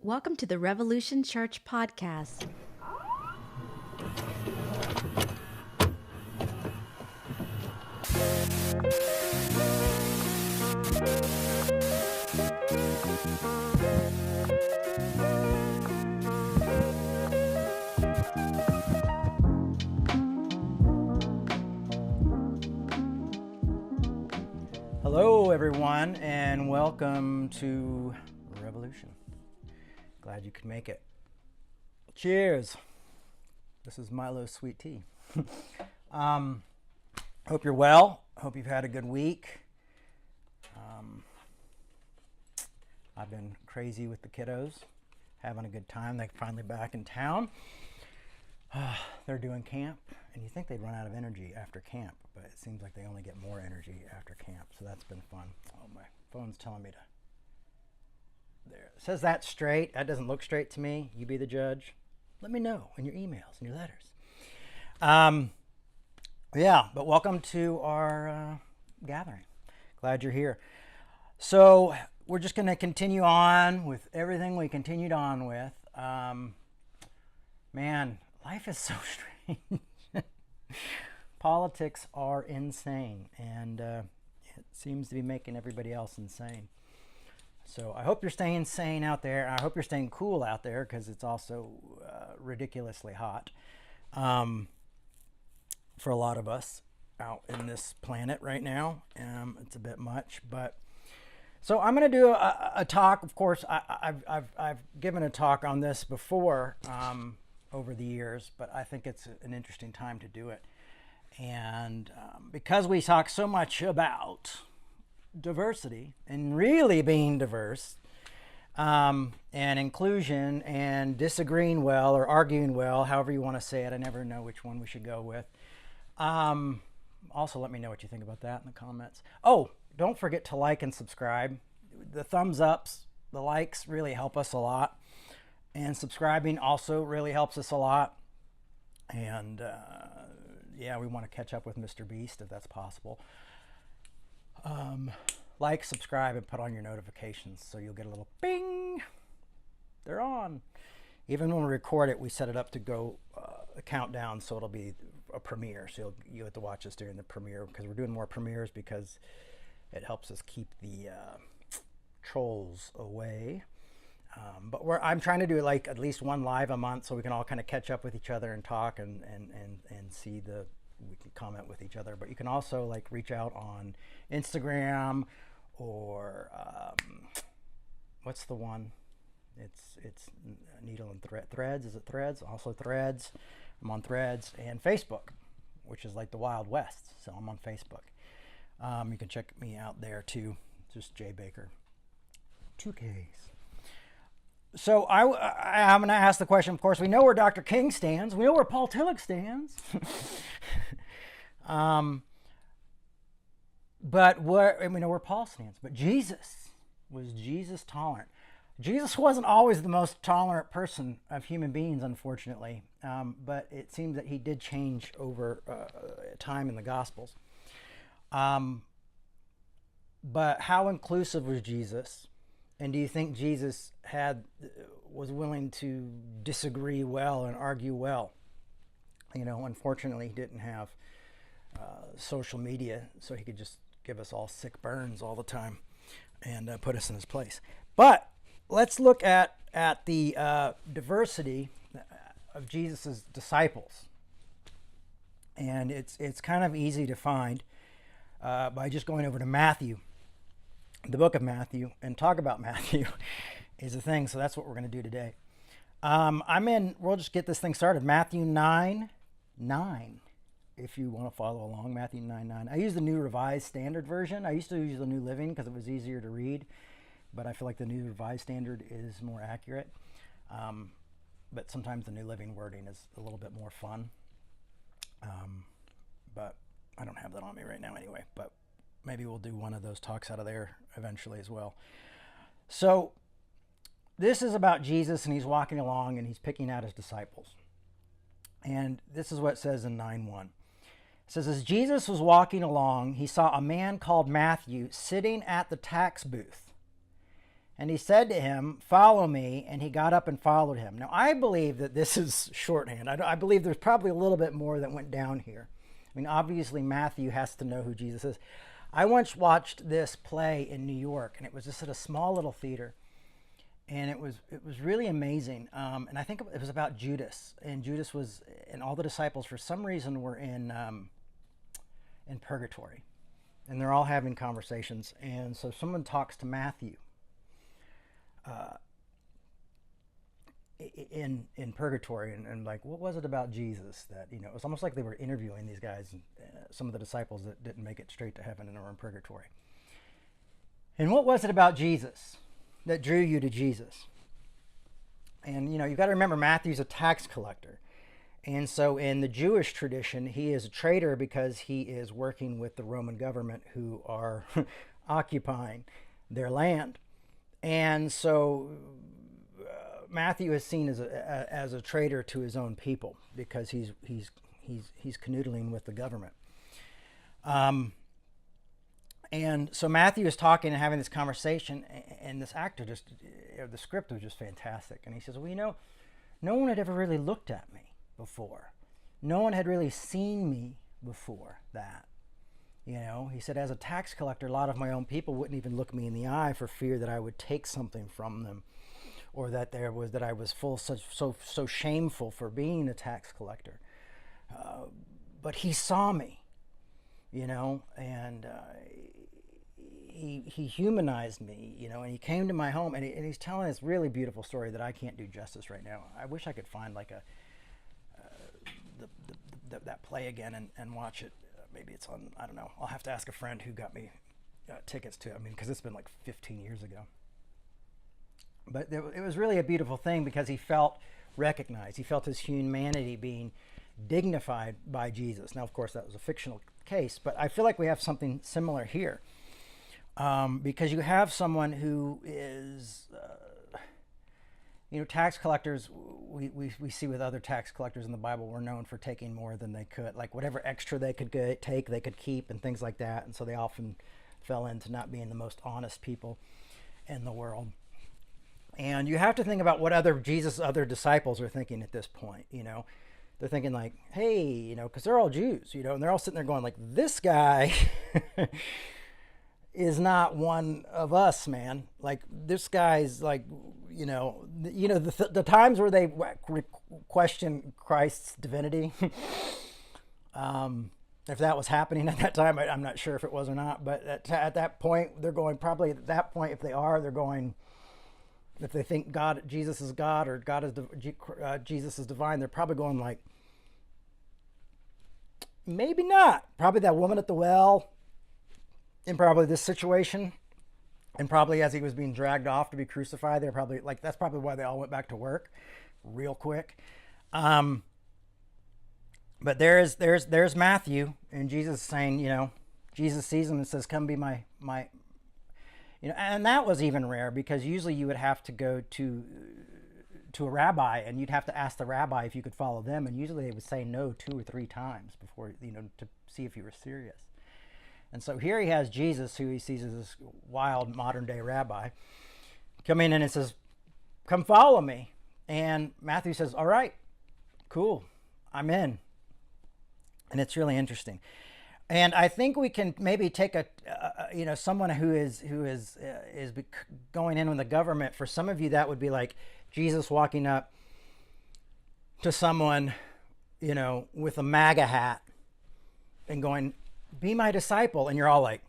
Welcome to the Revolution Church podcast. Hello, everyone, and welcome to Revolution. Glad you could make it. Cheers. This is Milo's sweet tea. Hope you're well. Hope you've had a good week. I've been crazy with the kiddos, having a good time. They're finally back in town. They're doing camp, and you think they'd run out of energy after camp, but it seems like they only get more energy after camp, so that's been fun. Oh, my phone's telling me to... There. It says that straight. That doesn't look straight to me. You be the judge. Let me know in your emails and your letters. Yeah, but welcome to our gathering. Glad you're here. So we're just going to continue on with everything we continued on with. Man, life is so strange. Politics are insane, and it seems to be making everybody else insane. So I hope you're staying sane out there. I hope you're staying cool out there, because it's also ridiculously hot for a lot of us out in this planet right now. It's a bit much, but so I'm going to do a talk. Of course, I've given a talk on this before over the years, but I think it's an interesting time to do it. And because we talk so much about diversity and really being diverse and inclusion and disagreeing well or arguing well, however you want to say it. I never know which one we should go with. Also, let me know what you think about that in the comments. Oh, don't forget to like and subscribe. The thumbs ups, the likes really help us a lot. And subscribing also really helps us a lot. And yeah, we want to catch up with Mr. Beast if that's possible. Like, subscribe, and put on your notifications so you'll get a little bing. They're on. Even when we record it, we set it up to go a countdown, so it'll be a premiere. So you'll have to watch us during the premiere, because we're doing more premieres because it helps us keep the trolls away. But I'm trying to do like at least one live a month, so we can all kind of catch up with each other and talk and see we can comment with each other. But you can also like reach out on Instagram or what's the one? It's Needle and Threads. Is it Threads? Also Threads. I'm on Threads, and Facebook, which is like the Wild West. So I'm on Facebook. You can check me out there too. Just Jay Baker. 2Ks. So I'm going to ask the question. Of course, we know where Dr. King stands. We know where Paul Tillich stands. But we know where Paul stands. But was Jesus tolerant? Jesus wasn't always the most tolerant person of human beings, unfortunately. But it seems that he did change over time in the Gospels. But how inclusive was Jesus? And do you think Jesus was willing to disagree well and argue well? You know, unfortunately, he didn't have social media, so he could just give us all sick burns all the time and put us in his place. But let's look at the diversity of Jesus's disciples. And it's kind of easy to find by just going over to Matthew. The book of Matthew, and talk about Matthew is a thing, so that's what we're going to do today. We'll just get this thing started. Matthew 9:9, if you want to follow along. Matthew 9:9. I use the New Revised Standard Version. I used to use the New Living because it was easier to read, but I feel like the New Revised Standard is more accurate. But sometimes the New Living wording is a little bit more fun. But I don't have that on me right now anyway, but maybe we'll do one of those talks out of there eventually as well. So this is about Jesus, and he's walking along and he's picking out his disciples. And this is what it says in 9:1. It says, as Jesus was walking along, he saw a man called Matthew sitting at the tax booth. And he said to him, "Follow me." And he got up and followed him. Now, I believe that this is shorthand. I believe there's probably a little bit more that went down here. I mean, obviously, Matthew has to know who Jesus is. I once watched this play in New York, and it was just at a small little theater. And it was really amazing. And I think it was about Judas. And Judas was, and all the disciples, for some reason, were in purgatory. And they're all having conversations. And so someone talks to Matthew in purgatory, and like, what was it about Jesus that, it was almost like they were interviewing these guys, and some of the disciples that didn't make it straight to heaven and were in purgatory. And what was it about Jesus that drew you to Jesus? And you've got to remember, Matthew's a tax collector. And so in the Jewish tradition, he is a traitor because he is working with the Roman government, who are occupying their land. And so Matthew is seen as a traitor to his own people because he's canoodling with the government. And so Matthew is talking and having this conversation, and this actor the script was just fantastic. And he says, well, no one had ever really looked at me before. No one had really seen me before that. He said, as a tax collector, a lot of my own people wouldn't even look me in the eye for fear that I would take something from them, or that I was so shameful for being a tax collector. But he saw me, and he humanized me, and he came to my home, and he's telling this really beautiful story that I can't do justice right now. I wish I could find like that play again and watch it. Maybe it's on, I don't know. I'll have to ask a friend who got me tickets to it. I mean, because it's been like 15 years ago. But it was really a beautiful thing because he felt recognized. He felt his humanity being dignified by Jesus. Now, of course, that was a fictional case, but I feel like we have something similar here. Because you have someone who is, tax collectors, we see with other tax collectors in the Bible, were known for taking more than they could. Like whatever extra they could take, they could keep, and things like that. And so they often fell into not being the most honest people in the world. And you have to think about what Jesus' other disciples are thinking at this point. They're thinking like, hey, because they're all Jews, and they're all sitting there going like, this guy is not one of us, man. Like, this guy's like, the times where they question Christ's divinity, if that was happening at that time, I'm not sure if it was or not, but at that point, they're going, probably at that point, if they are, they're going, if they think Jesus is God, or Jesus is divine, they're probably going like, maybe not. Probably that woman at the well, in probably this situation, and probably as he was being dragged off to be crucified, they're probably like, that's probably why they all went back to work real quick. But there's Matthew, and Jesus is saying, Jesus sees him and says, come be my, and that was even rare, because usually you would have to go to a rabbi, and you'd have to ask the rabbi if you could follow them, and usually they would say no 2 or 3 times before, to see if you were serious. And so here he has Jesus, who he sees as this wild modern day rabbi, coming in and says, come follow me. And Matthew says, all right, cool, I'm in. And it's really interesting. And I think we can maybe take someone who is going in with the government. For some of you, that would be like Jesus walking up to someone, with a MAGA hat and going, be my disciple. And you're all like,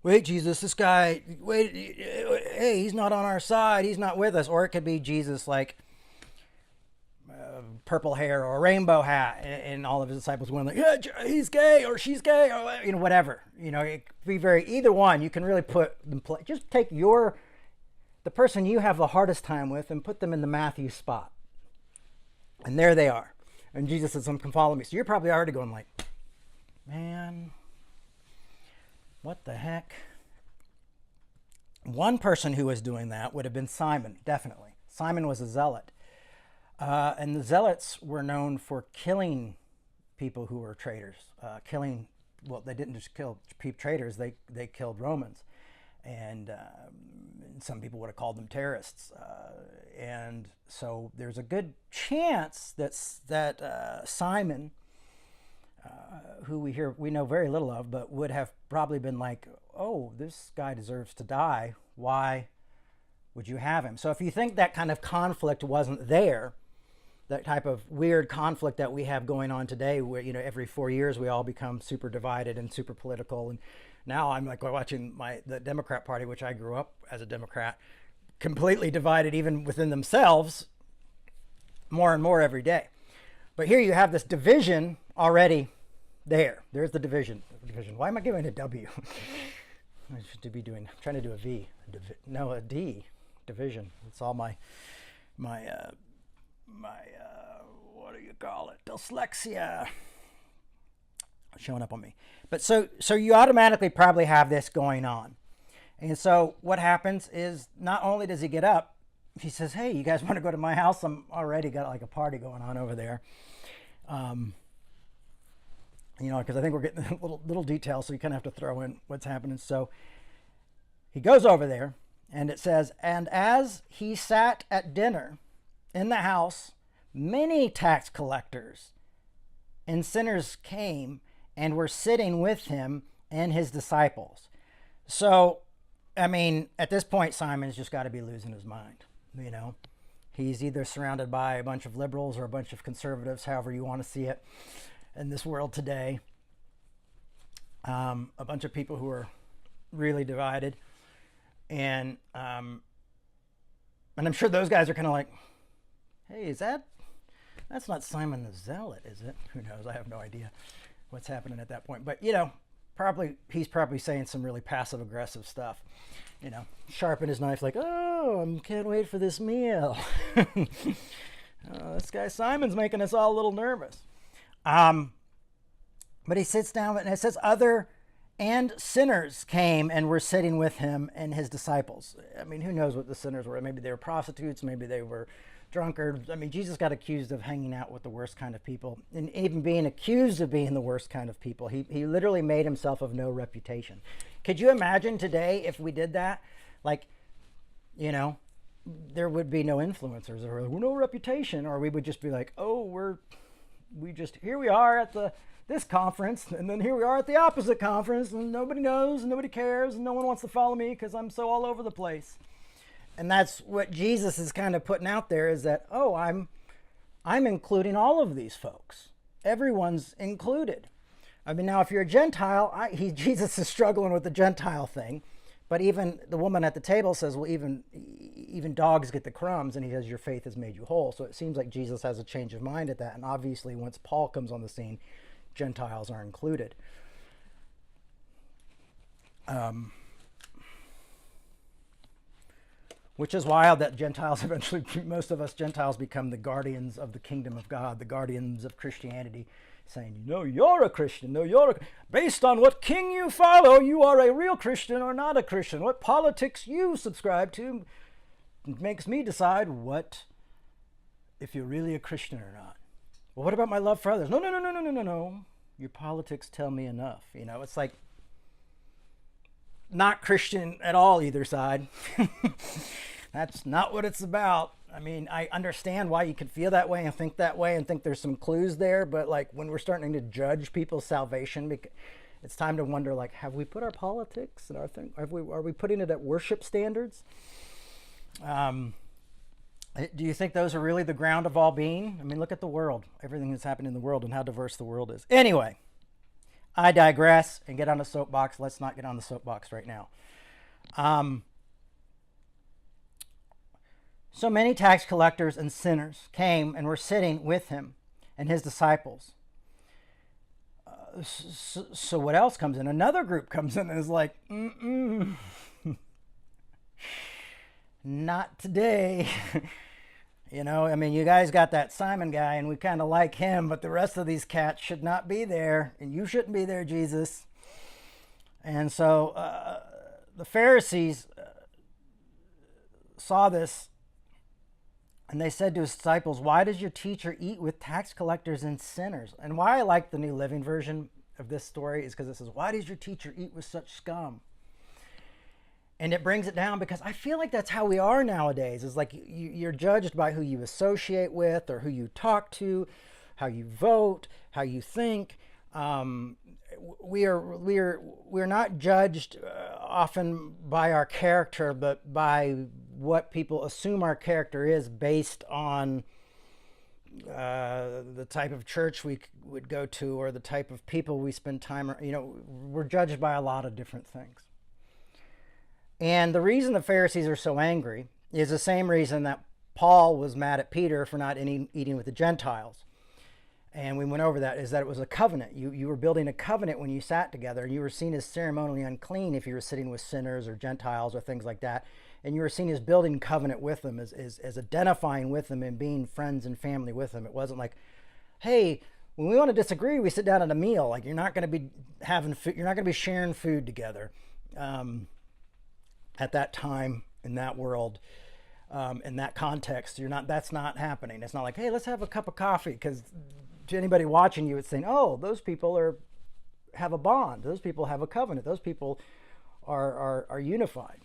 wait, Jesus, this guy, hey, he's not on our side. He's not with us. Or it could be Jesus like purple hair or a rainbow hat, and all of his disciples went like, yeah, he's gay or she's gay, or whatever. It could be either one. You can really put them, just take the person you have the hardest time with and put them in the Matthew spot. And there they are. And Jesus says, come follow me. So you're probably already going like, man, what the heck? One person who was doing that would have been Simon, definitely. Simon was a zealot. And the zealots were known for killing people who were traitors. They didn't just kill traitors, they killed Romans. and some people would have called them terrorists. And so there's a good chance that Simon, who we know very little of, but would have probably been like, oh, this guy deserves to die. Why would you have him? So if you think that kind of conflict wasn't there, that type of weird conflict that we have going on today, where, you know, every 4 years we all become super divided and super political. And now I'm like watching the Democrat Party, which I grew up as a Democrat, completely divided even within themselves more and more every day. But here you have this division already there. There's the division. Why am I giving a W? I should be trying to do a V. No, a D. Division. It's all my what do you call it? Dyslexia showing up on me. But so you automatically probably have this going on. And so what happens is, not only does he get up, he says, hey, you guys want to go to my house? I'm already got like a party going on over there. You know, because I think we're getting little details, so you kind of have to throw in what's happening. So he goes over there, and it says, and as he sat at dinner in the house, many tax collectors and sinners came and were sitting with him and his disciples. So, I mean, at this point, Simon's just got to be losing his mind. You know, he's either surrounded by a bunch of liberals or a bunch of conservatives, however you want to see it in this world today. A bunch of people who are really divided. And I'm sure those guys are kind of like, hey, that's not Simon the Zealot, is it? Who knows? I have no idea what's happening at that point. But, you know, he's probably saying some really passive aggressive stuff. You know, sharpen his knife like, oh, I can't wait for this meal. This guy Simon's making us all a little nervous. But he sits down, and it says other and sinners came and were sitting with him and his disciples. I mean, who knows what the sinners were? Maybe they were prostitutes. Maybe they were drunkards. I mean, Jesus got accused of hanging out with the worst kind of people, and even being accused of being the worst kind of people. He literally made himself of no reputation. Could you imagine today if we did that? Like, you know, there would be no influencers or no reputation, or we would just be like, oh, here we are at this conference, and then here we are at the opposite conference, and nobody knows, and nobody cares, and no one wants to follow me because I'm so all over the place. And that's what Jesus is kind of putting out there, is that, oh, I'm including all of these folks. Everyone's included. I mean, now if you're a Gentile, Jesus is struggling with the Gentile thing, but even the woman at the table says, well, even dogs get the crumbs, and he says, your faith has made you whole. So it seems like Jesus has a change of mind at that, and obviously once Paul comes on the scene, Gentiles are included. Which is wild that Gentiles eventually, most of us Gentiles become the guardians of the kingdom of God, the guardians of Christianity, saying, no, you're a Christian. No, based on what king you follow, you are a real Christian or not a Christian. What politics you subscribe to makes me decide if you're really a Christian or not. Well, what about my love for others? No. Your politics tell me enough. You know, it's like not Christian at all, either side. That's not what it's about. I mean, I understand why you could feel that way and think there's some clues there, but like when we're starting to judge people's salvation, it's time to wonder, like, have we put our politics and our thing, are we putting it at worship standards? Do you think those are really the ground of all being? I mean, look at the world, everything that's happening in the world and how diverse the world is. Anyway, I digress and get on the soapbox. Let's not get on the soapbox right now. So many tax collectors and sinners came and were sitting with him and his disciples. So what else comes in? Another group comes in and is like, not today. You know, I mean, you guys got that Simon guy and we kind of like him, but the rest of these cats should not be there, and you shouldn't be there, Jesus. And so the Pharisees saw this, and they said to his disciples, why does your teacher eat with tax collectors and sinners? And why I like the New Living Version of this story is because it says, why does your teacher eat with such scum? And it brings it down because I feel like that's how we are nowadays. It's like you're judged by who you associate with or who you talk to, how you vote, how you think. We're not judged often by our character, but by what people assume our character is based on the type of church we would go to or the type of people we spend time. We're judged by a lot of different things. And the reason the Pharisees are so angry is the same reason that Paul was mad at Peter for not eating with the Gentiles. And we went over that, is that it was a covenant. You were building a covenant when you sat together, and you were seen as ceremonially unclean if you were sitting with sinners or Gentiles or things like that. And you were seen as building covenant with them, as identifying with them and being friends and family with them. It wasn't like, hey, when we want to disagree, we sit down at a meal. Like, you're not going to be having food, you're not going to be sharing food together. At that time, in that world, in that context, that's not happening. It's not like, hey, let's have a cup of coffee, because to anybody watching you, it's saying, oh, those people have a bond. Those people have a covenant. Those people are unified.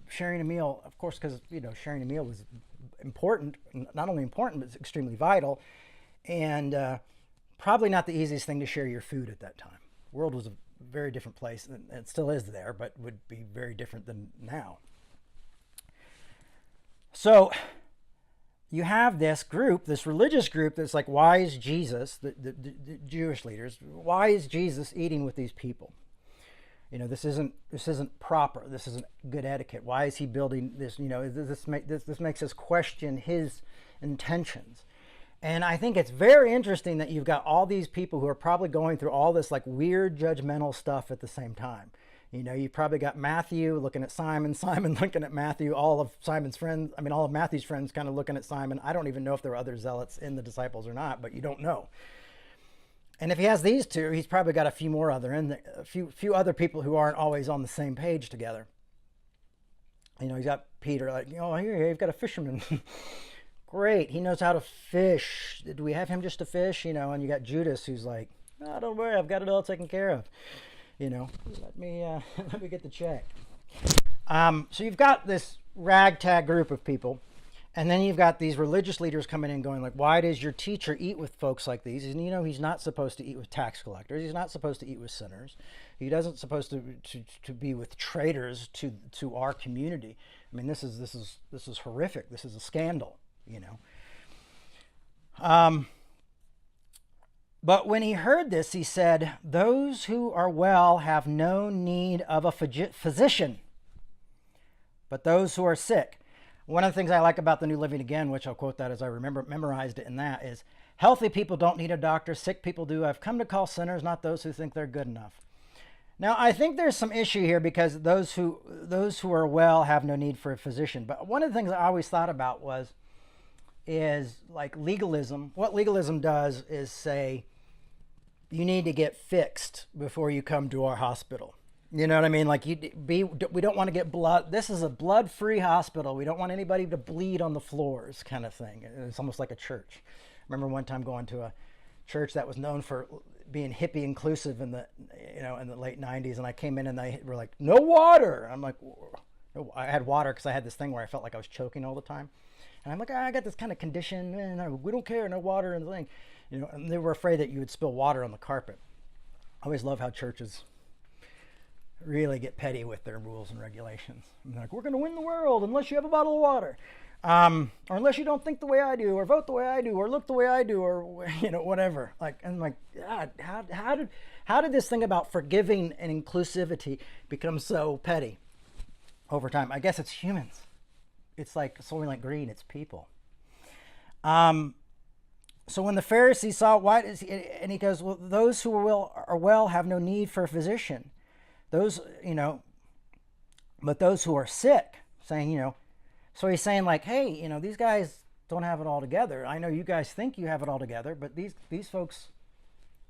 Sharing a meal, of course, because sharing a meal was important. Not only important, but it's extremely vital, and probably not the easiest thing to share your food at that time. The world was a very different place, and it still is there, but would be very different than now. So you have this group, this religious group, that's like, why is Jesus, the Jewish leaders, why is Jesus eating with these people? This isn't proper. This isn't good etiquette. Why is he building this? This makes us question his intentions. And I think it's very interesting that you've got all these people who are probably going through all this like weird judgmental stuff at the same time. You probably got Matthew looking at Simon, Simon looking at Matthew, all of Matthew's friends kind of looking at Simon. I don't even know if there were other zealots in the disciples or not, but you don't know. And if he has these two, he's probably got a few more a few other people who aren't always on the same page together. He's got Peter, like, here you've got a fisherman. Great, he knows how to fish. Do we have him just to fish? And you got Judas, who's like, oh, don't worry, I've got it all taken care of. Let me get the check. So you've got this ragtag group of people, and then you've got these religious leaders coming in going like, why does your teacher eat with folks like these? And he's not supposed to eat with tax collectors. He's not supposed to eat with sinners. He doesn't supposed to be with traitors to our community. I mean, this is horrific. This is a scandal. But when he heard this, he said, those who are well have no need of a physician, but those who are sick. One of the things I like about the New Living Again, which I'll quote that as I memorized it in that, is healthy people don't need a doctor, sick people do. I've come to call sinners, not those who think they're good enough. Now, I think there's some issue here because those who are well have no need for a physician. But one of the things I always thought about is like legalism. What legalism does is say, you need to get fixed before you come to our hospital. You know what I mean? Like we don't want to get blood. This is a blood-free hospital. We don't want anybody to bleed on the floors, kind of thing. It's almost like a church. I remember one time going to a church that was known for being hippie inclusive in the late 90s, and I came in and they were like, no water. I'm like, no. I had water because I had this thing where I felt like I was choking all the time. And I'm like, I got this kind of condition, and we don't care, no water and the thing. And they were afraid that you would spill water on the carpet. I always love how churches really get petty with their rules and regulations. I'm like, we're going to win the world unless you have a bottle of water. Or unless you don't think the way I do, or vote the way I do, or look the way I do, or whatever. Like, I'm like, God, how did this thing about forgiving and inclusivity become so petty over time? I guess it's humans. It's like Soylent Green. It's people. So when the Pharisees saw and he goes, well, those who are well have no need for a physician. Those, but those who are sick, saying, so he's saying like, hey, these guys don't have it all together. I know you guys think you have it all together, but these folks,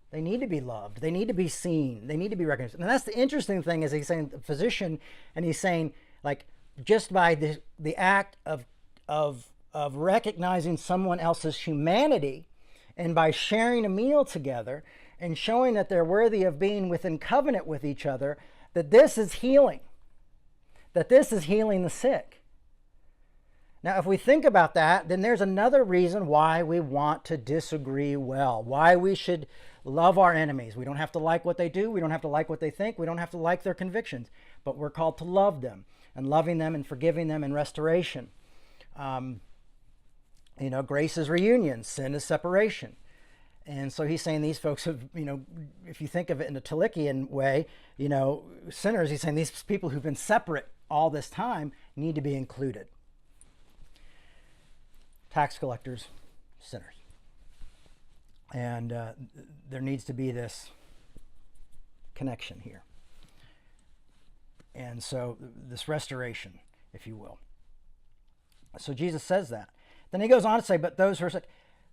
they need to be loved. They need to be seen. They need to be recognized. And that's the interesting thing is he's saying physician, and he's saying like just by the act of recognizing someone else's humanity, and by sharing a meal together and showing that they're worthy of being within covenant with each other, that this is healing. that this is healing the sick. Now, if we think about that, then there's another reason why we want to disagree well, why we should love our enemies. We don't have to like what they do. We don't have to like what they think. We don't have to like their convictions, but we're called to love them, and loving them and forgiving them in restoration. Grace is reunion, sin is separation. And so he's saying these folks have, if you think of it in a Tillichian way, sinners, he's saying these people who've been separate all this time need to be included. Tax collectors, sinners. And there needs to be this connection here. And so this restoration, if you will. So Jesus says that. Then he goes on to say, but those who are sick,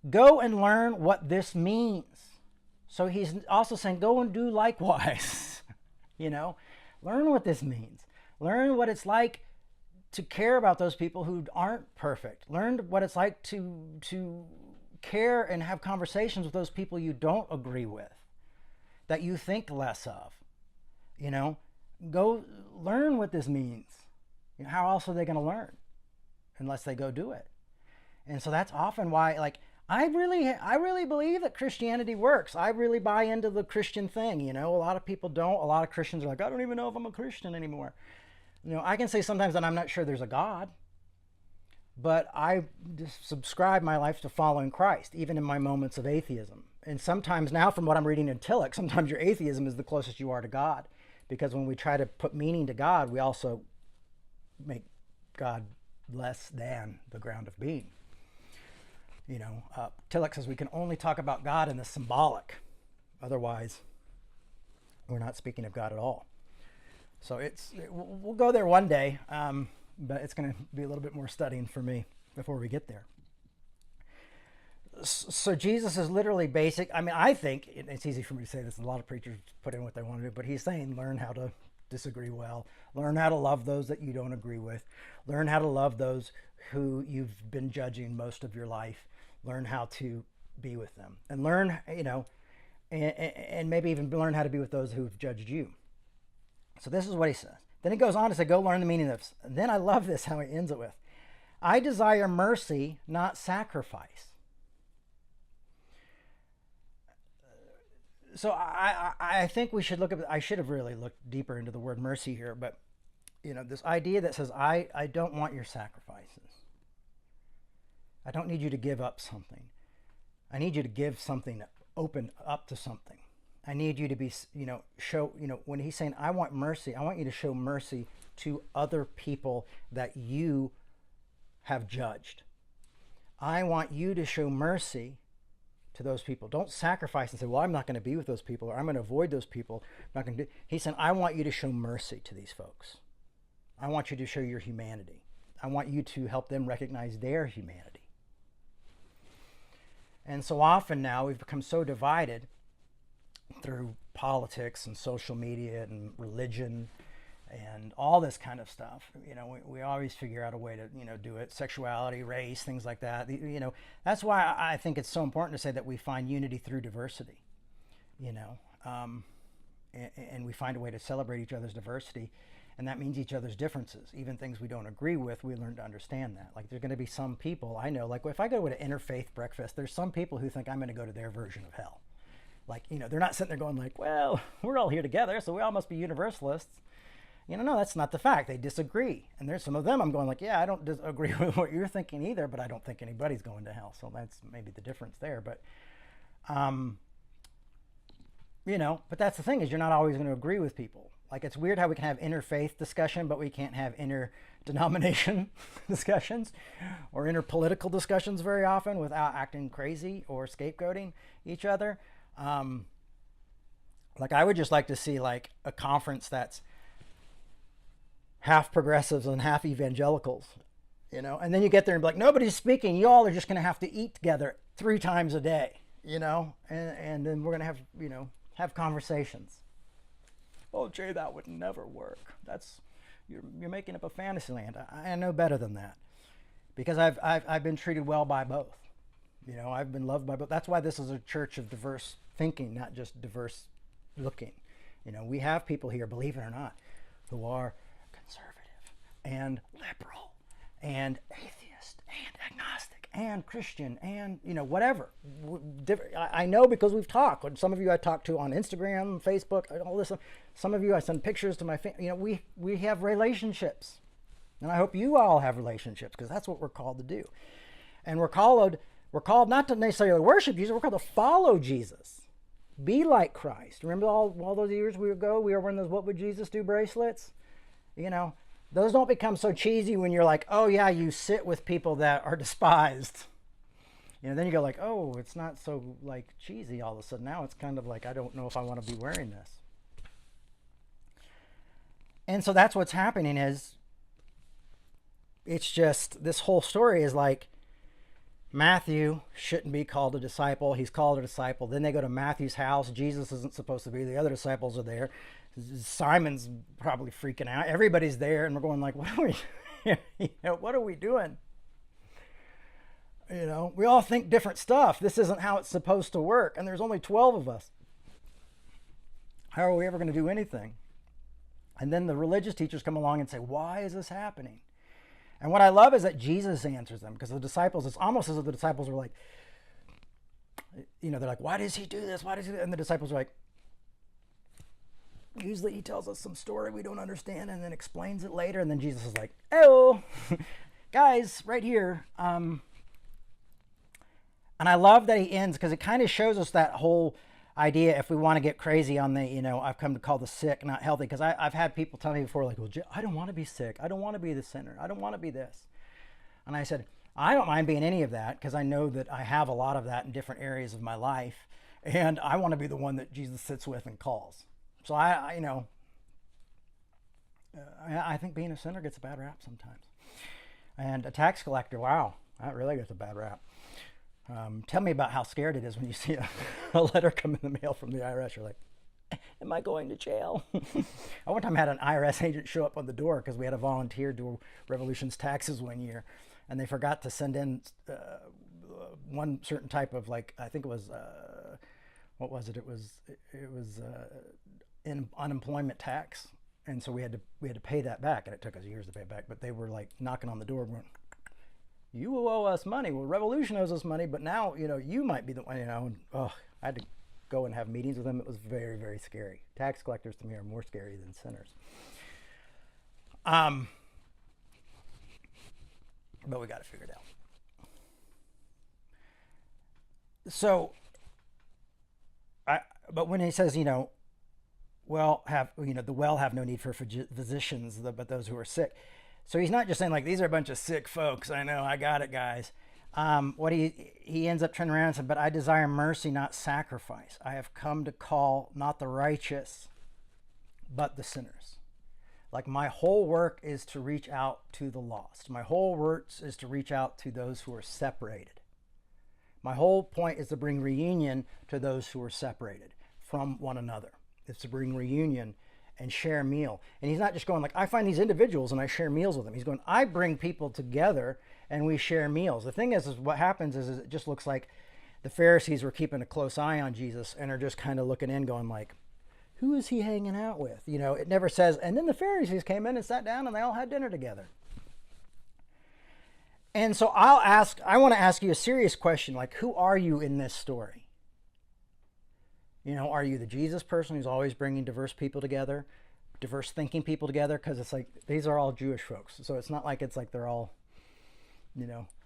go and learn what this means. So he's also saying, go and do likewise. Learn what this means. Learn what it's like to care about those people who aren't perfect. Learn what it's like to care and have conversations with those people you don't agree with, that you think less of. Go learn what this means. How else are they going to learn unless they go do it? And so that's often why, I really believe that Christianity works. I really buy into the Christian thing. A lot of people don't. A lot of Christians are like, I don't even know if I'm a Christian anymore. I can say sometimes that I'm not sure there's a God, but I just subscribe my life to following Christ, even in my moments of atheism. And sometimes now, from what I'm reading in Tillich, sometimes your atheism is the closest you are to God, because when we try to put meaning to God, we also make God less than the ground of being. Tillich says we can only talk about God in the symbolic. Otherwise, we're not speaking of God at all. So we'll go there one day, but it's going to be a little bit more studying for me before we get there. So Jesus is literally basic. I think it's easy for me to say this. A lot of preachers put in what they want to do, but he's saying learn how to disagree well. Learn how to love those that you don't agree with. Learn how to love those who you've been judging most of your life. Learn how to be with them, and learn, and maybe even learn how to be with those who've judged you. So this is what he says. Then he goes on to say, go learn the meaning of this. And then I love this, how he ends it with, I desire mercy, not sacrifice. So I think we should I should have really looked deeper into the word mercy here, but this idea that says, I don't want your sacrifices. I don't need you to give up something. I need you to give something, open up to something. I need you to be, show, when he's saying, I want mercy, I want you to show mercy to other people that you have judged. I want you to show mercy to those people. Don't sacrifice and say, well, I'm not going to be with those people, or I'm going to avoid those people. I'm not going to do. He said, I want you to show mercy to these folks. I want you to show your humanity. I want you to help them recognize their humanity. And so often now we've become so divided through politics and social media and religion and all this kind of stuff. We always figure out a way to, do it. Sexuality, race, things like that. That's why I think it's so important to say that we find unity through diversity, and we find a way to celebrate each other's diversity. And that means each other's differences. Even things we don't agree with, we learn to understand that. There's going to be some people, I know, if I go to an interfaith breakfast, there's some people who think I'm going to go to their version of hell. They're not sitting there going well, we're all here together, so we all must be universalists. No, that's not the fact. They disagree. And there's some of them I'm going yeah, I don't agree with what you're thinking either, but I don't think anybody's going to hell. So that's maybe the difference there. But, but that's the thing, is you're not always going to agree with people. It's weird how we can have interfaith discussion, but we can't have inter-denomination discussions or inter-political discussions very often without acting crazy or scapegoating each other. I would just like to see a conference that's half progressives and half evangelicals, and then you get there and be nobody's speaking. You all are just going to have to eat together 3 times a day, and then we're going to have, have conversations. Oh, Jay, that would never work. You're making up a fantasy land. I know better than that, because I've been treated well by both. I've been loved by both. That's why this is a church of diverse thinking, not just diverse looking. We have people here, believe it or not, who are conservative. and liberal and atheist and agnostic and Christian and, whatever. I know because we've talked. Some of you I talk to on Instagram, Facebook, all this. Some of you I send pictures to my family. We have relationships. And I hope you all have relationships, because that's what we're called to do. And we're called not to necessarily worship Jesus, we're called to follow Jesus. Be like Christ. Remember all those years ago, we were wearing those "What Would Jesus Do" bracelets? Those don't become so cheesy when you're like, oh yeah, you sit with people that are despised. Then you go like, oh, it's not so like cheesy all of a sudden. Now it's kind of like, I don't know if I want to be wearing this. And so that's what's happening is, it's just, this whole story is like, Matthew shouldn't be called a disciple. He's called a disciple. Then they go to Matthew's house. Jesus isn't supposed to be. The other disciples are there. Simon's probably freaking out. Everybody's there, and we're going like, what are we doing? We all think different stuff. This isn't how it's supposed to work. And there's only 12 of us. How are we ever going to do anything? And then the religious teachers come along and say, why is this happening? And what I love is that Jesus answers them, because the disciples, it's almost as if the disciples were like, they're like, why does he do this? Why does he do that? And the disciples are like, usually he tells us some story we don't understand and then explains it later. And then Jesus is like, oh, guys, right here. And I love that he ends, because it kind of shows us that whole idea, if we want to get crazy on the, I've come to call the sick not healthy, because I've had people tell me before, like, well, I don't want to be sick. I don't want to be the sinner. I don't want to be this. And I said, I don't mind being any of that, because I know that I have a lot of that in different areas of my life. And I want to be the one that Jesus sits with and calls. So I think being a sinner gets a bad rap sometimes. And a tax collector, wow, that really gets a bad rap. Tell me about how scared it is when you see a letter come in the mail from the IRS. You're like, am I going to jail? I one time had an IRS agent show up on the door, because we had a volunteer do Revolution's taxes one year, and they forgot to send in one certain type of, like, I think it was, what was it? It was unemployment tax. And so we had to pay that back, and it took us years to pay it back. But they were like knocking on the door going, you owe us money. Well, Revolution owes us money, but now, you might be the one, and, I had to go and have meetings with them. It was very, very scary. Tax collectors to me are more scary than sinners. But we got to figure it out. So, but when he says, the well have no need for physicians, but those who are sick. So he's not just saying like, these are a bunch of sick folks. I know, I got it, guys. What he ends up turning around and said, but I desire mercy, not sacrifice. I have come to call not the righteous, but the sinners. Like, my whole work is to reach out to the lost. My whole work is to reach out to those who are separated. My whole point is to bring reunion to those who are separated from one another. It's to bring reunion and share a meal. And he's not just going like, I find these individuals and I share meals with them. He's going, I bring people together and we share meals. The thing is what happens is it just looks like the Pharisees were keeping a close eye on Jesus and are just kind of looking in going like, who is he hanging out with? It never says, and then the Pharisees came in and sat down and they all had dinner together. And so I want to ask you a serious question, like, who are you in this story? Are you the Jesus person who's always bringing diverse people together, diverse thinking people together? Because it's like, these are all Jewish folks. So it's not like it's like they're all,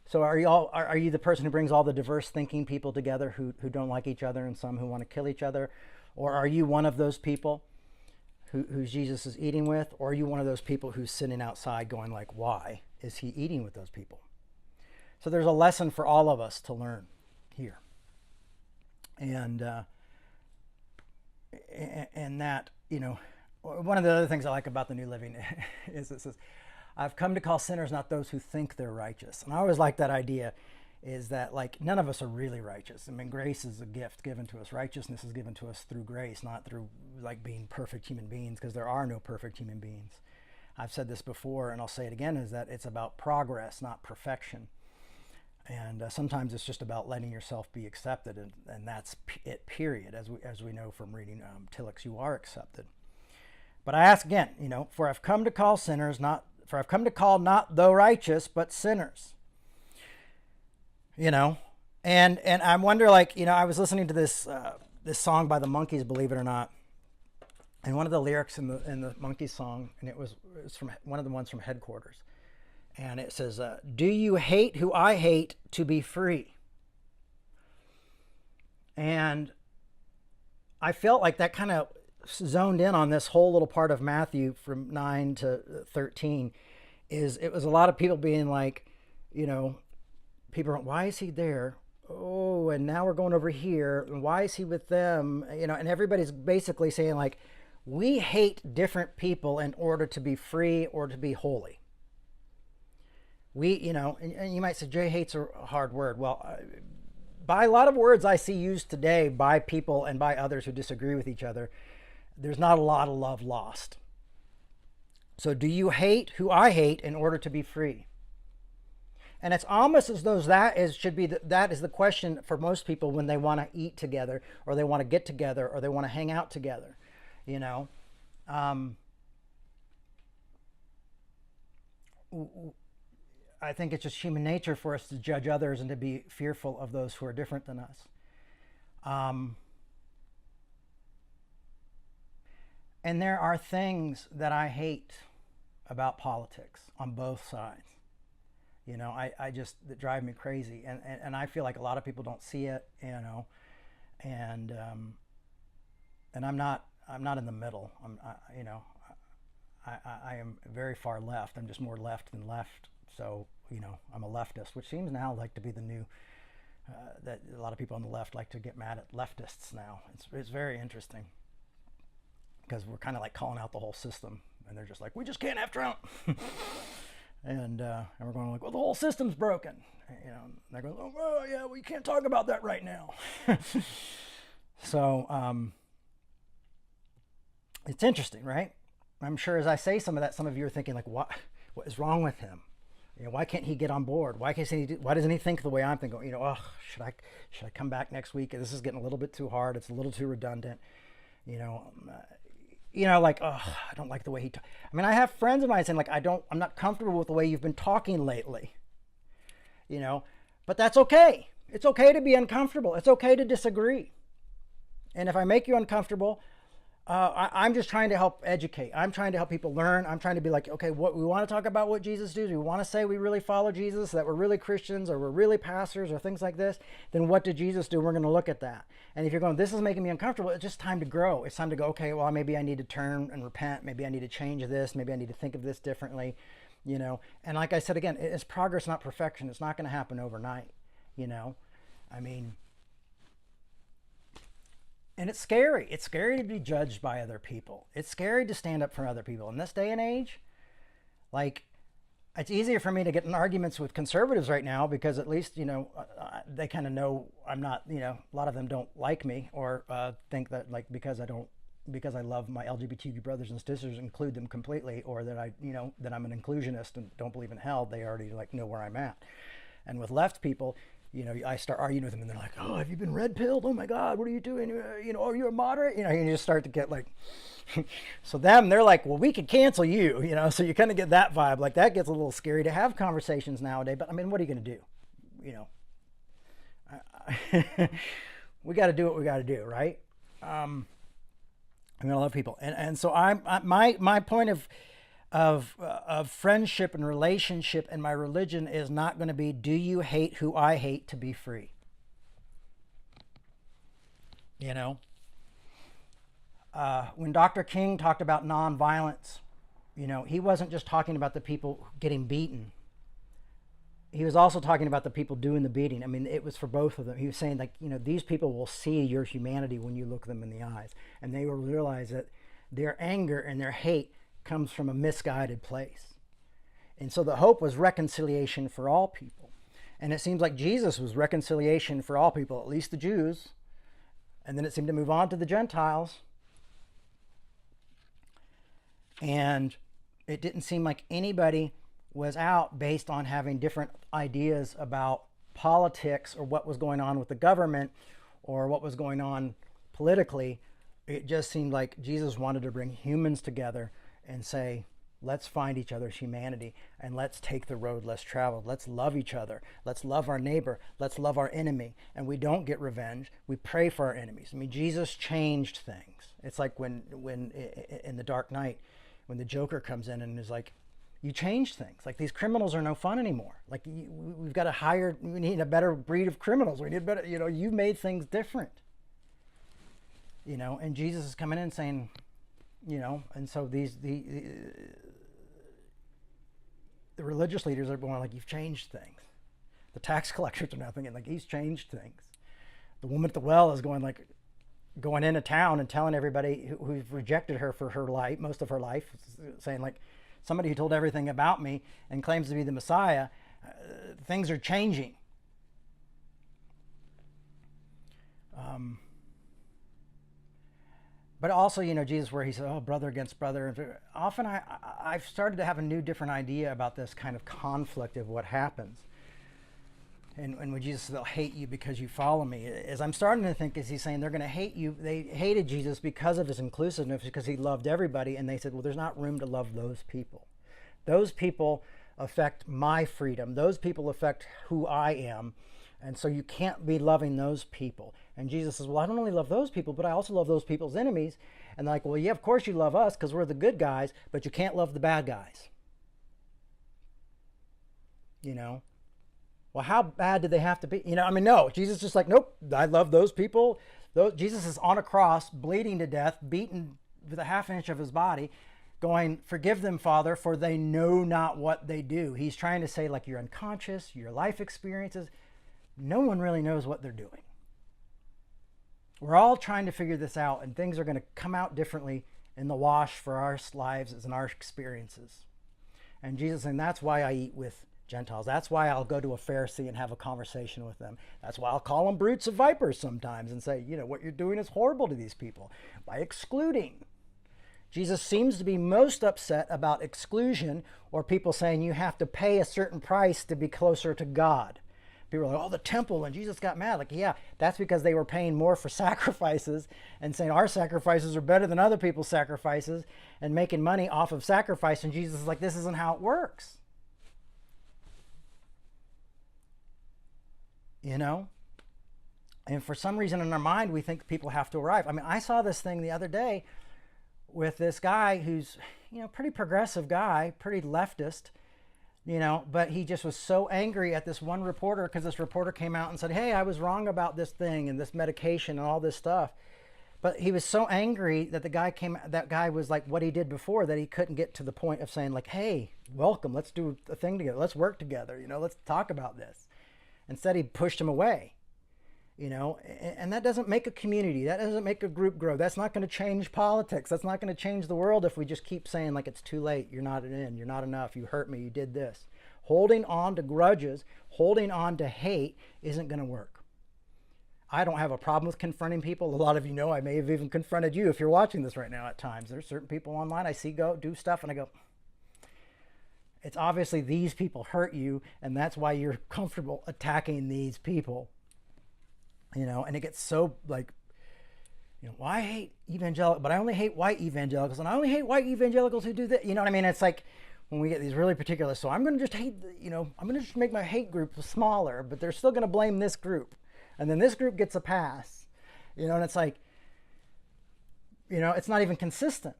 So are you the person who brings all the diverse thinking people together who don't like each other and some who want to kill each other? Or are you one of those people who Jesus is eating with? Or are you one of those people who's sitting outside going like, why is he eating with those people? So there's a lesson for all of us to learn here. And that, one of the other things I like about the New Living is it says, I've come to call sinners not those who think they're righteous. And I always like that idea, is that like none of us are really righteous. I mean, grace is a gift given to us. Righteousness is given to us through grace, not through like being perfect human beings, because there are no perfect human beings. I've said this before and I'll say it again, is that it's about progress, not perfection. And sometimes it's just about letting yourself be accepted, and that's it, period. As we know from reading Tillich, you are accepted. But I ask again, for I've come to call sinners, not For I've come to call not the righteous, but sinners. You know, and I wonder, like, you know, I was listening to this song by the Monkees, believe it or not, and one of the lyrics in the Monkees song, and it was from one of the ones from Headquarters, and it says, "Do you hate who I hate to be free?" And I felt like that kind of zoned in on this whole little part of Matthew from 9 to 13. It was a lot of people being like, you know, people are, why is he there? Oh, and now we're going over here. And why is he with them? You know, and everybody's basically saying, like, we hate different people in order to be free or to be holy. We, you know, and you might say, Jay, hate's a hard word. Well, by a lot of words I see used today by people and by others who disagree with each other, there's not a lot of love lost. So do you hate who I hate in order to be free? And it's almost as though that is the question for most people when they want to eat together, or they want to get together, or they want to hang out together. You know, I think it's just human nature for us to judge others and to be fearful of those who are different than us. And there are things that I hate about politics on both sides. You know, I just, that drive me crazy. And I feel like a lot of people don't see it, you know, and I'm not in the middle. I am very far left. I'm just more left than left. So, you know, I'm a leftist, which seems now like to be the new, that a lot of people on the left like to get mad at leftists now. It's very interesting, because we're kind of like calling out the whole system, and they're just like, we just can't have Trump. And we're going like, well, the whole system's broken. You know, and they're going, oh yeah, we can't talk about that right now. So it's interesting, right? I'm sure as I say some of that, some of you are thinking like, what is wrong with him? You know, why can't he get on board? Why doesn't he think the way I'm thinking? You know, should I come back next week? This is getting a little bit too hard. It's a little too redundant. You know, like, I don't like the way he talks. I mean, I have friends of mine saying like, I'm not comfortable with the way you've been talking lately. You know, but that's okay. It's okay to be uncomfortable. It's okay to disagree. And if I make you uncomfortable, I'm just trying to help educate. I'm trying to help people learn. I'm trying to be like, okay, what we want to talk about what Jesus do. We want to say we really follow Jesus, that we're really Christians, or we're really pastors, or things like this. Then what did Jesus do? We're going to look at that. And if you're going, this is making me uncomfortable, it's just time to grow. It's time to go, okay, well, maybe I need to turn and repent. Maybe I need to change this. Maybe I need to think of this differently, you know. And like I said, again, it's progress, not perfection. It's not going to happen overnight, you know. I mean, and it's scary. It's scary to be judged by other people. It's scary to stand up for other people. In this day and age, like, it's easier for me to get in arguments with conservatives right now, because at least, you know, they kind of know I'm not, you know, a lot of them don't like me, or think that, like, because I love my LGBTQ brothers and sisters, include them completely, or that that I'm an inclusionist and don't believe in hell, they already like know where I'm at. And with left people, you know, I start arguing with them, and they're like, oh, have you been red pilled? Oh my God, what are you doing? You know, are you a moderate? You know, you just start to get like, so they're like, well, we could cancel you, you know, so you kind of get that vibe. Like, that gets a little scary to have conversations nowadays, but I mean, what are you going to do? You know, we got to do what we got to do, right? I mean, I love people. And so my point of friendship and relationship and my religion is not going to be, do you hate who I hate to be free? You know, when Dr. King talked about nonviolence, you know, he wasn't just talking about the people getting beaten. He was also talking about the people doing the beating. I mean, it was for both of them. He was saying, like, you know, these people will see your humanity when you look them in the eyes, and they will realize that their anger and their hate comes from a misguided place. And so the hope was reconciliation for all people. And it seems like Jesus was reconciliation for all people, at least the Jews. And then it seemed to move on to the Gentiles. And it didn't seem like anybody was out based on having different ideas about politics, or what was going on with the government, or what was going on politically. It just seemed like Jesus wanted to bring humans together and say, Let's find each other's humanity and let's take the road less traveled. Let's love each other. Let's love our neighbor. Let's love our enemy. And we don't get revenge. We pray for our enemies. I mean, Jesus changed things. It's like when in The Dark Knight, when the Joker comes in and is like, you changed things. Like, these criminals are no fun anymore. Like, we've got to hire, we need a better breed of criminals. We need better, you made things different. And Jesus is coming in saying, and so the religious leaders are going like, you've changed things. The tax collectors are now thinking like, he's changed things. The woman at the well is going into town and telling everybody who's rejected her for her life, most of her life, saying like, somebody who told everything about me and claims to be the Messiah, things are changing. But also, Jesus, where he said, oh, brother against brother. Often I've started to have a new, different idea about this kind of conflict of what happens. And when Jesus said, they'll hate you because you follow me, as I'm starting to think, is he's saying they're going to hate you. They hated Jesus because of his inclusiveness, because he loved everybody. And they said, well, there's not room to love those people. Those people affect my freedom. Those people affect who I am. And so you can't be loving those people. And Jesus says, well, I don't only love those people, but I also love those people's enemies. And they're like, well, yeah, of course you love us because we're the good guys, but you can't love the bad guys. Well, how bad did they have to be? No, Jesus is just like, nope, I love those people. Jesus is on a cross, bleeding to death, beaten with a half inch of his body, going, forgive them, Father, for they know not what they do. He's trying to say, like, your unconscious, your life experiences, no one really knows what they're doing. We're all trying to figure this out, and things are going to come out differently in the wash for our lives and our experiences. And Jesus saying, that's why I eat with Gentiles. That's why I'll go to a Pharisee and have a conversation with them. That's why I'll call them brutes of vipers sometimes and say, what you're doing is horrible to these people, by excluding. Jesus seems to be most upset about exclusion, or people saying you have to pay a certain price to be closer to God. People are like, oh, the temple, and Jesus got mad. Like, yeah, that's because they were paying more for sacrifices and saying our sacrifices are better than other people's sacrifices and making money off of sacrifice. And Jesus is like, this isn't how it works. And for some reason in our mind, we think people have to arrive. I mean, I saw this thing the other day with this guy who's, pretty progressive guy, pretty leftist, but he just was so angry at this one reporter because this reporter came out and said, hey, I was wrong about this thing and this medication and all this stuff. But he was so angry that that guy was like what he did before, that he couldn't get to the point of saying like, hey, welcome, let's do a thing together. Let's work together. Let's talk about this. Instead, he pushed him away, and that doesn't make a community. That doesn't make a group grow. That's not going to change politics. That's not going to change the world if we just keep saying like, it's too late. You're not in. You're not enough. You hurt me. You did this. Holding on to grudges, holding on to hate isn't going to work. I don't have a problem with confronting people. A lot of you know I may have even confronted you if you're watching this right now at times. There's certain people online I see go do stuff and I go, it's obviously these people hurt you, and that's why you're comfortable attacking these people. And it gets so like, well, I hate evangelical, but I only hate white evangelicals, and I only hate white evangelicals who do that. You know what I mean? It's like when we get these really particular, so I'm going to just hate, I'm going to just make my hate group smaller, but they're still going to blame this group. And then this group gets a pass, and it's like, it's not even consistent.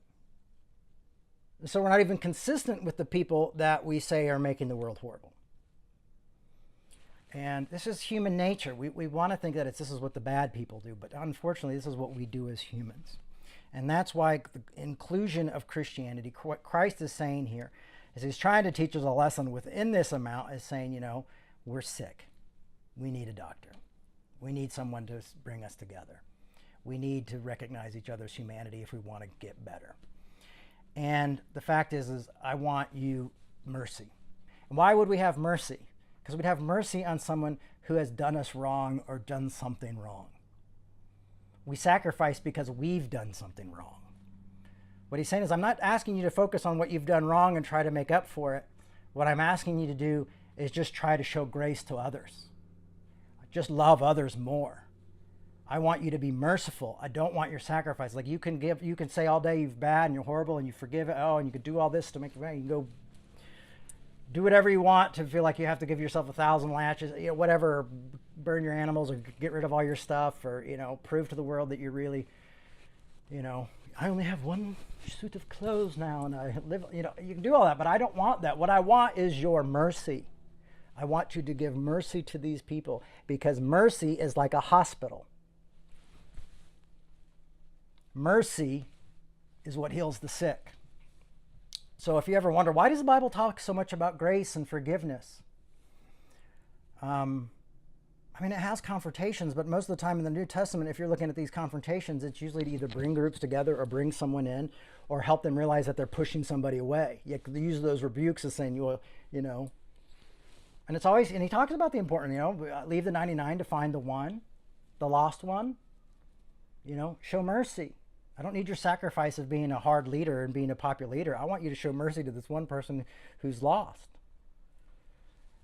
So we're not even consistent with the people that we say are making the world horrible. And this is human nature. We want to think that this is what the bad people do, but unfortunately, this is what we do as humans. And that's why the inclusion of Christianity, what Christ is saying here, is he's trying to teach us a lesson within this amount, is saying, we're sick. We need a doctor. We need someone to bring us together. We need to recognize each other's humanity if we want to get better. And the fact is I want you mercy. And why would we have mercy? Because we'd have mercy on someone who has done us wrong or done something wrong. We sacrifice because we've done something wrong. What he's saying is, I'm not asking you to focus on what you've done wrong and try to make up for it. What I'm asking you to do is just try to show grace to others. Just love others more. I want you to be merciful. I don't want your sacrifice. Like you can say all day you're bad and you're horrible and you forgive it. Oh, and you can do all this to make it right. You can go do whatever you want to feel like you have to give yourself 1,000 lashes, whatever, burn your animals or get rid of all your stuff or, prove to the world that you're really, I only have one suit of clothes now and I live, you can do all that, but I don't want that. What I want is your mercy. I want you to give mercy to these people because mercy is like a hospital. Mercy is what heals the sick. So if you ever wonder, why does the Bible talk so much about grace and forgiveness? It has confrontations, but most of the time in the New Testament, if you're looking at these confrontations, it's usually to either bring groups together or bring someone in or help them realize that they're pushing somebody away. You use those rebukes as saying, and it's always, and he talks about the important, leave the 99 to find the one, the lost one, show mercy. I don't need your sacrifice of being a hard leader and being a popular leader. I want you to show mercy to this one person who's lost.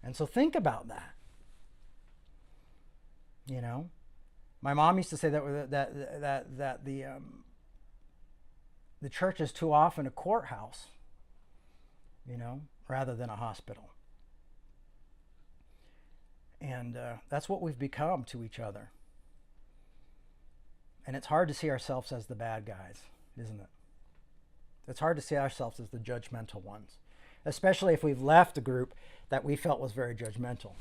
And so think about that. My mom used to say that the church is too often a courthouse, rather than a hospital. And that's what we've become to each other. And it's hard to see ourselves as the bad guys, isn't it? It's hard to see ourselves as the judgmental ones, especially if we've left a group that we felt was very judgmental,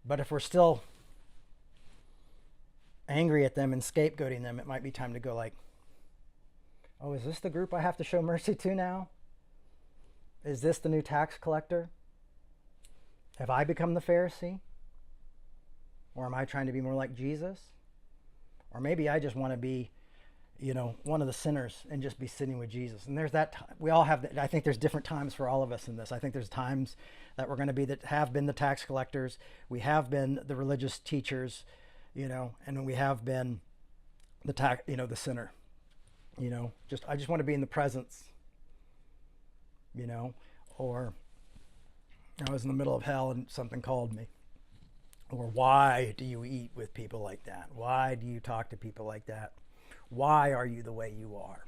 But if we're still angry at them and scapegoating them, it might be time to go like, oh, is this the group I have to show mercy to now? Is this the new tax collector? Have I become the Pharisee? Or am I trying to be more like Jesus? Or maybe I just want to be, one of the sinners and just be sitting with Jesus. And there's that time. We all have that. I think there's different times for all of us in this. I think there's times that we're going to be that have been the tax collectors. We have been the religious teachers, and we have been the sinner. I just want to be in the presence, or I was in the middle of hell and something called me. Or why do you eat with people like that? Why do you talk to people like that? Why are you the way you are?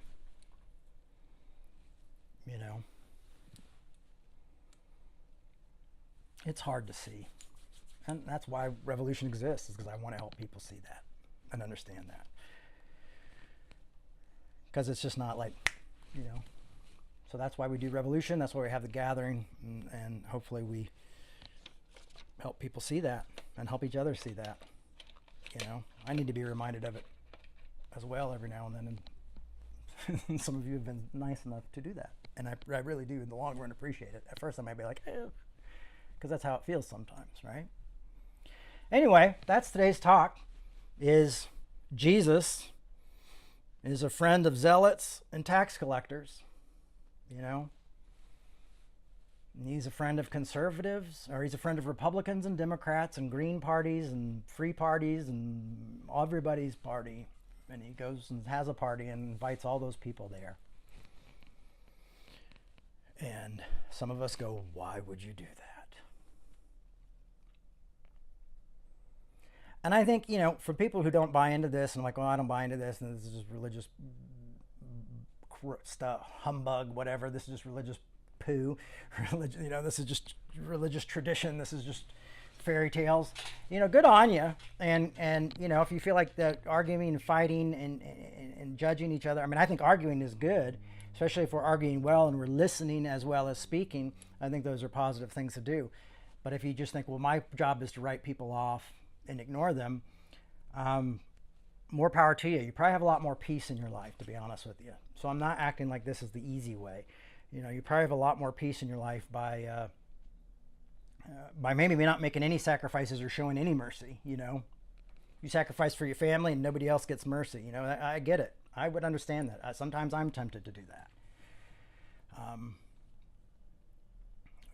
It's hard to see. And that's why Revolution exists, is because I want to help people see that and understand that. Because it's just not like, So that's why we do Revolution. That's why we have the gathering. And hopefully we help people see that and help each other see that. I need to be reminded of it as well every now and then. And some of you have been nice enough to do that. And I really do, in the long run, appreciate it. At first I might be like, because that's how it feels sometimes, right? Anyway, that's today's talk. Is Jesus is a friend of zealots and tax collectors, He's a friend of conservatives, or he's a friend of Republicans and Democrats and Green parties and free parties and everybody's party. And he goes and has a party and invites all those people there. And some of us go, why would you do that? And I think, for people who don't buy into this and like, well, I don't buy into this and this is just religious stuff, humbug, whatever, this is just religious poo, religion, this is just religious tradition, this is just fairy tales, good on you. And if you feel like that arguing and fighting and judging each other, I think arguing is good, especially if we're arguing well and we're listening as well as speaking. I think those are positive things to do. But if you just think, well, my job is to write people off and ignore them, more power to you. You probably have a lot more peace in your life, to be honest with you. So I'm not acting like this is the easy way. You probably have a lot more peace in your life by maybe not making any sacrifices or showing any mercy. You sacrifice for your family and nobody else gets mercy. I get it. I would understand that. Sometimes I'm tempted to do that.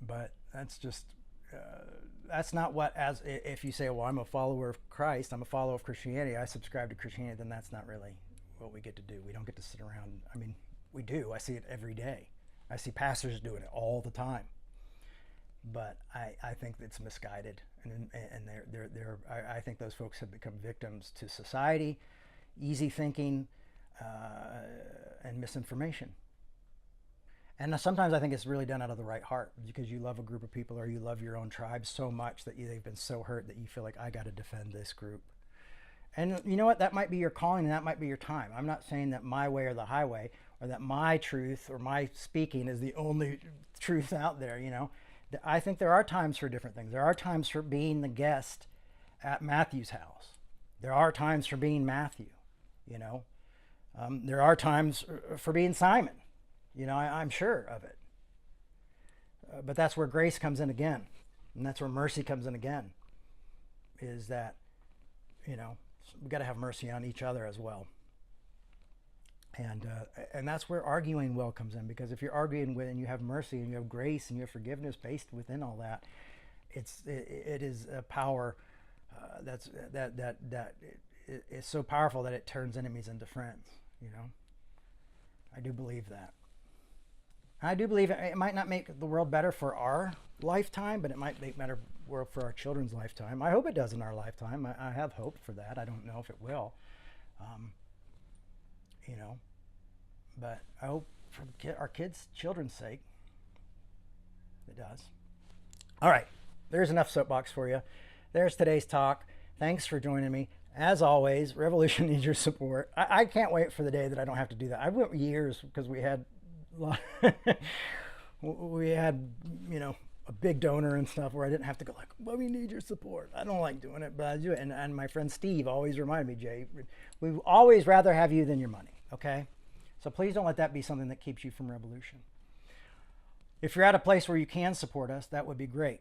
But that's just, that's not what, if you say, well, I'm a follower of Christ, I'm a follower of Christianity, I subscribe to Christianity, then that's not really what we get to do. We don't get to sit around. We do. I see it every day. I see pastors doing it all the time. but I think it's misguided, and I think those folks have become victims to society, easy thinking, and misinformation. And sometimes I think it's really done out of the right heart, because you love a group of people or you love your own tribe so much that they've been so hurt that you feel like, I got to defend this group. And you know what? That might be your calling and that might be your time. I'm not saying that my way or the highway, or that my truth or my speaking is the only truth out there, you know. I think there are times for different things. There are times for being the guest at Matthew's house. There are times for being Matthew, you know. There are times for being Simon, you know, I'm sure of it. But that's where grace comes in again. And that's where mercy comes in again, is that, you know, we've got to have mercy on each other as well. And that's where arguing well comes in, because if you're arguing with and you have mercy and you have grace and you have forgiveness based within all that, it is a power that is so powerful that it turns enemies into friends. You know, I do believe that. I do believe it might not make the world better for our lifetime, but it might make better world for our children's lifetime. I hope it does in our lifetime. I have hope for that. I don't know if it will. You know, but I hope for our kids' children's sake, it does. All right, there's enough soapbox for you. There's today's talk. Thanks for joining me. As always, Revolution needs your support. I can't wait for the day that I don't have to do that. I went years because we had, you know, a big donor and stuff where I didn't have to go like, well, we need your support. I don't like doing it, but I do it. And my friend Steve always reminded me, Jay, we always rather have you than your money, okay? So please don't let that be something that keeps you from Revolution. If you're at a place where you can support us, that would be great.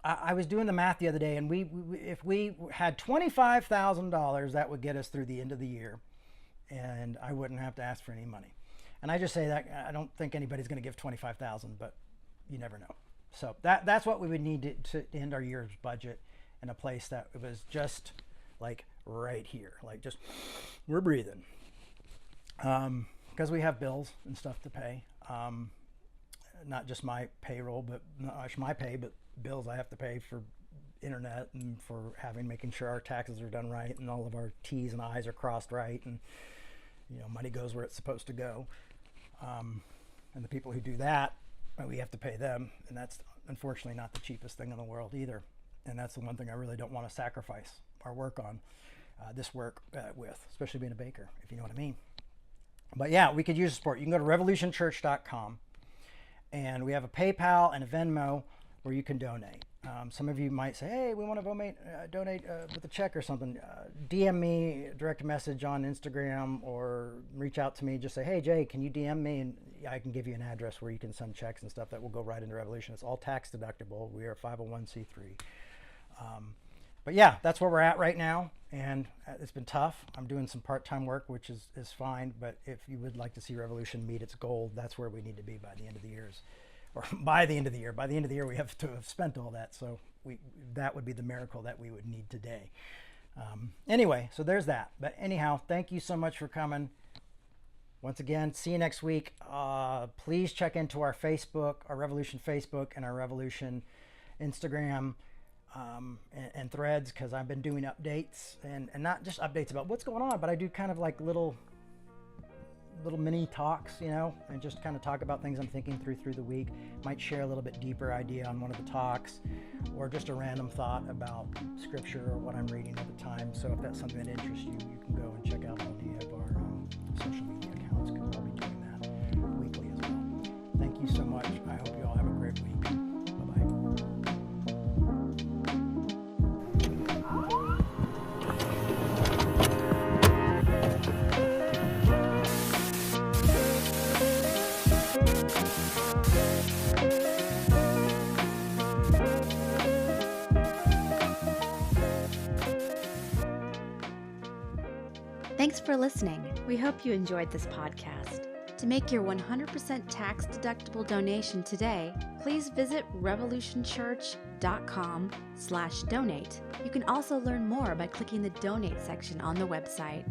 I was doing the math the other day, and if we had $25,000, that would get us through the end of the year, and I wouldn't have to ask for any money. And I just say that, I don't think anybody's going to give $25,000, but you never know. So that's what we would need to end our year's budget, in a place that it was just like right here, like just we're breathing, because we have bills and stuff to pay, not just my payroll, but not just my pay, but bills I have to pay for internet and for making sure our taxes are done right and all of our T's and I's are crossed right, and you know, money goes where it's supposed to go, and the people who do that, we have to pay them, and that's unfortunately not the cheapest thing in the world either. And that's the one thing I really don't want to sacrifice our work on, this work with, especially being a baker, if you know what I mean. But yeah, we could use support. You can go to revolutionchurch.com, and we have a PayPal and a Venmo where you can donate. Some of you might say, hey, we want to donate with a check or something. DM me, direct message on Instagram, or reach out to me. Just say, hey, Jay, can you DM me? And I can give you an address where you can send checks and stuff that will go right into Revolution. It's all tax deductible. We are 501c3. But yeah, that's where we're at right now. And it's been tough. I'm doing some part-time work, which is fine. But if you would like to see Revolution meet its goal, that's where we need to be by the end of the year. Or by the end of the year. By the end of the year, we have to have spent all that. So that would be the miracle that we would need today. Anyway, so there's that. But anyhow, thank you so much for coming. Once again, see you next week. Please check into our Facebook, our Revolution Facebook, and our Revolution Instagram and Threads, because I've been doing updates, and not just updates about what's going on, but I do kind of like little mini talks, you know, and just kind of talk about things I'm thinking through the week. Might share a little bit deeper idea on one of the talks, or just a random thought about scripture or what I'm reading at the time. So if that's something that interests you, you can go and check out any of our social media accounts, because I'll be doing that weekly as well. Thank you so much. I hope you all have a great week. Bye-bye. Thanks for listening. We hope you enjoyed this podcast. To make your 100% tax-deductible donation today, please visit revolutionchurch.com/donate. You can also learn more by clicking the donate section on the website.